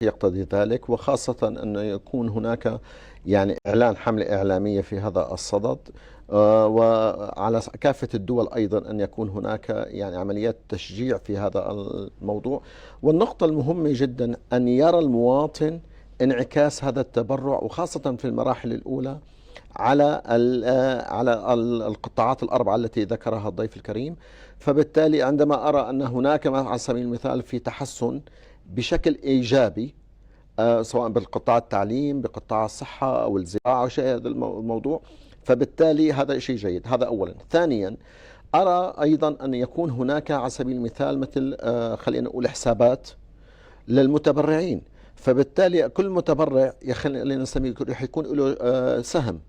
يقتضي ذلك، وخاصة أن يكون هناك يعني إعلان حملة إعلامية في هذا الصدد. وعلى كافة الدول أيضا أن يكون هناك يعني عمليات تشجيع في هذا الموضوع. والنقطة المهمة جدا أن يرى المواطن انعكاس هذا التبرع، وخاصة في المراحل الأولى على القطاعات الأربعة التي ذكرها الضيف الكريم. فبالتالي عندما أرى أن هناك على سبيل المثال في تحسن بشكل إيجابي، سواء بقطاع التعليم، بقطاع الصحة أو الزراعة أو شيء هذا الموضوع، فبالتالي هذا شيء جيد. هذا أولا. ثانيا، أرى أيضا أن يكون هناك على سبيل المثال مثل خلينا نقول حسابات للمتبرعين. فبالتالي كل متبرع خلينا نسميه رح يكون له سهم.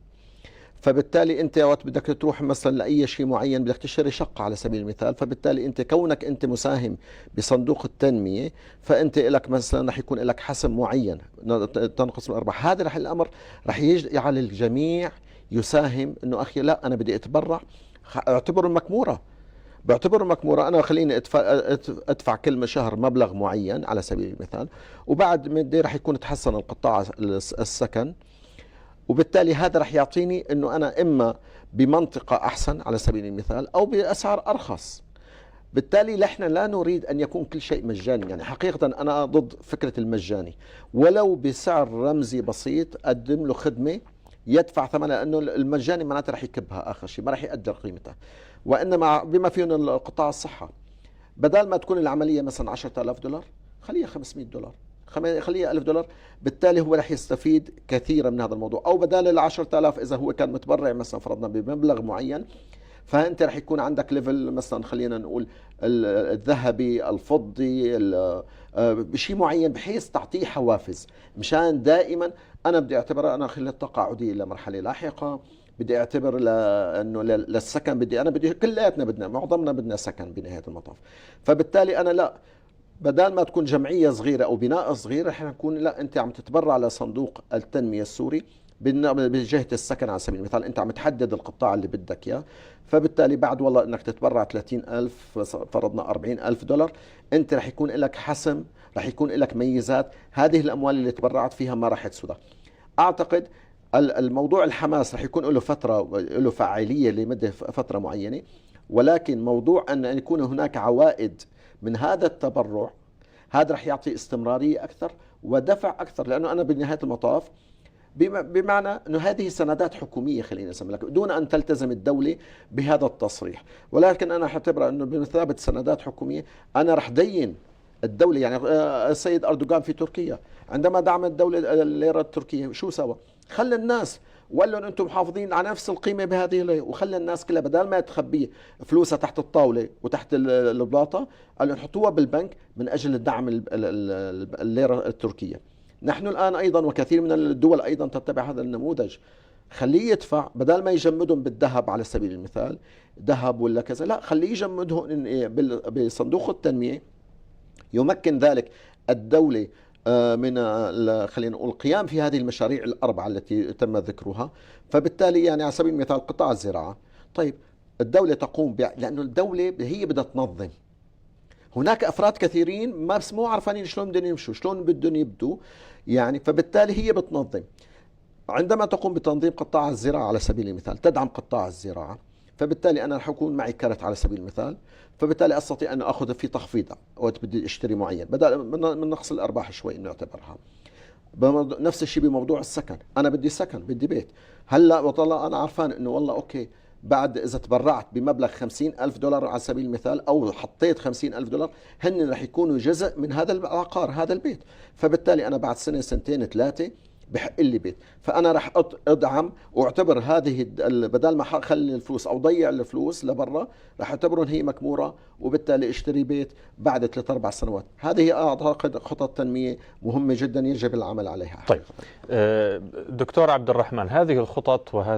فبالتالي انت وقت بدك تروح مثلا لاي شيء معين، بدك تشتري شقه على سبيل المثال، فبالتالي انت كونك انت مساهم بصندوق التنميه، فانت لك مثلا رح يكون لك حسم معين تنقص من الارباح. هذا رح الامر رح يجعل الجميع يساهم انه اخي لا انا بدي اتبرع. اعتبره مكموره، بعتبره مكموره. انا خليني ادفع كل شهر مبلغ معين على سبيل المثال، وبعد مدة رح يكون تحسن القطاع السكن، وبالتالي هذا رح يعطيني انه انا اما بمنطقة احسن على سبيل المثال او باسعار ارخص. بالتالي نحن لا نريد ان يكون كل شيء مجاني. يعني حقيقة انا ضد فكرة المجاني، ولو بسعر رمزي بسيط اقدم له خدمة يدفع ثمنها، لانه المجاني معناته رح يكبها اخر شيء، ما رح يقدر قيمتها. وانما بما فيهم القطاع الصحة، بدل ما تكون العملية مثلا 10,000 دولار خليها 500 دولار، خليها 1000 دولار. بالتالي هو رح يستفيد كثيرا من هذا الموضوع. أو بدال ال 10,000 إذا هو كان متبرع مثلا فرضنا بمبلغ معين، فأنت رح يكون عندك ليفل مثلا خلينا نقول الذهبي، الفضي، بشيء معين بحيث تعطيه حوافز. مشان دائما أنا بدي أعتبر أنا خلال التقاعدي لمرحلة لاحقة، بدي اعتبر انه للسكن، بدي كلياتنا بدنا، معظمنا بدنا سكن بنهايه المطاف. فبالتالي انا لا، بدال ما تكون جمعيه صغيره او بناء صغير، رح نكون لا انت عم تتبرع لصندوق التنميه السوري بجهه السكن على سبيل المثال. انت عم تحدد القطاع اللي بدك اياه، فبالتالي بعد والله انك تتبرع 30,000 فرضنا 40,000 دولار، انت رح يكون لك حسم، رح يكون لك ميزات. هذه الاموال اللي تبرعت فيها ما رح تسودها. اعتقد الموضوع الحماس رح يكون له فترة، له فاعلية لمدة فترة معينة، ولكن موضوع أن يكون هناك عوائد من هذا التبرع، هذا رح يعطي استمرارية أكثر ودفع أكثر. لأنه أنا بنهاية المطاف بمعنى أنه هذه سندات حكومية خلينا نسمي لك، دون أن تلتزم الدولة بهذا التصريح، ولكن أنا أعتبر أنه بمثابة سندات حكومية أنا رح دين الدولة. يعني السيد أردوغان في تركيا عندما دعم الدولة الليرة التركية شو سوى؟ خلى الناس وقال لهم انتم محافظين على نفس القيمه بهذه الليله، وخلى الناس كلها بدل ما تخبي فلوسها تحت الطاوله وتحت البلاطه، قال لهم حطوها بالبنك من اجل دعم الليره التركيه. نحن الان ايضا وكثير من الدول ايضا تتبع هذا النموذج. خليه يدفع بدل ما يجمدهم بالذهب على سبيل المثال، ذهب ولا كذا، لا خليه يجمدهم بصندوق التنميه. يمكن ذلك الدولة من خلينا نقول القيام في هذه المشاريع الأربعة التي تم ذكرها. فبالتالي يعني على سبيل المثال قطاع الزراعة، طيب الدولة تقوم لأنه الدولة هي بدها تنظم. هناك أفراد كثيرين ما بس مو عارفين شلون بدهم يمشوا، شلون بدهم يبدوا، يعني فبالتالي هي بتنظم. عندما تقوم بتنظيم قطاع الزراعة على سبيل المثال، تدعم قطاع الزراعة، فبالتالي أنا رح يكون معي كرت على سبيل المثال، فبالتالي أستطيع أن أخذ في تخفيض وقت بدي أشتري معين، بدل من نقص الأرباح شوي نعتبرها. نفس الشيء بموضوع السكن، أنا بدي سكن، بدي بيت. هلا والله أنا عارفان إنه والله أوكي، بعد إذا تبرعت بمبلغ 50,000 دولار على سبيل المثال، أو حطيت 50,000 دولار، هن رح يكونوا جزء من هذا العقار، هذا البيت. فبالتالي أنا بعد سنة سنتين ثلاثة بحق لي بيت، فانا راح ادعم واعتبر هذه بدل ما اخلي الفلوس او ضيع الفلوس لبرا، راح اعتبرهم هي مكموره، وبالتالي اشتري بيت بعد 3 4 سنوات. هذه اعتقد خطط تنميه مهمه جدا يجب العمل عليها. طيب دكتور عبد الرحمن، هذه الخطط وهذه